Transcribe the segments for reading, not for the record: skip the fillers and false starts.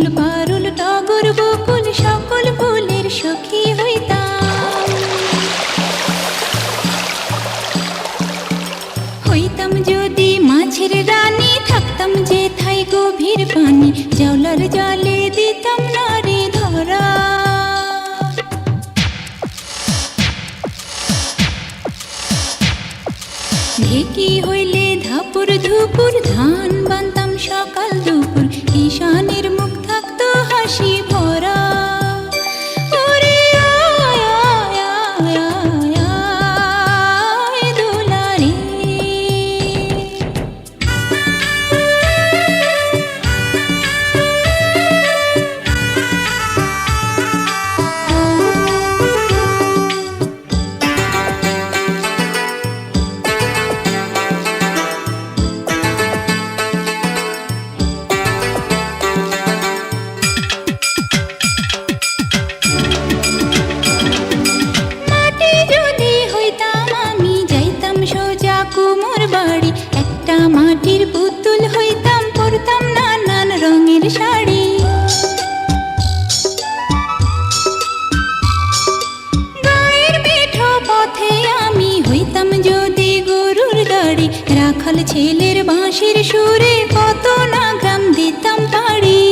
শিমুল পারুল টগর বকুল সকল ফুলের সখী হইতাম। হইতাম যদি মাছের রানী, থাকতাম যেথায় গভীর পানি, জাউলার জালে দিতাম নারে ধরা। ঢেকি হইলে ধাপুর ধুপুর, ধান বানতাম সকাল দুপুর, কিষানের মুখ থাকতো হাসি ভরা। ওরে আয় আয় আয় আয় আয় দুলারে। কুমোর বাড়ি একটা মাটির পুতুল হইতাম, পরতাম নানান রঙের শাড়ি। গায়ের মেঠো পথে আমি হইতাম যদি গরুর গাড়ি, রাখাল ছেলের বাঁশির সুরে কত না গ্রাম দিতাম পাড়ি।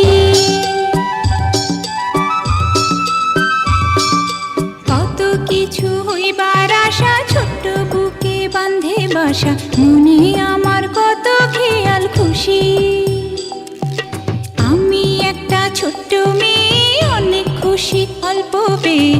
কত কিছু হইবার আশা, ছোট্ট বুকে বাঁধে বাসা, মনে আমার কত খেয়াল খুশি। আমি একটা ছোট্ট মেয়ে, অনেক খুশি অল্প পেয়ে,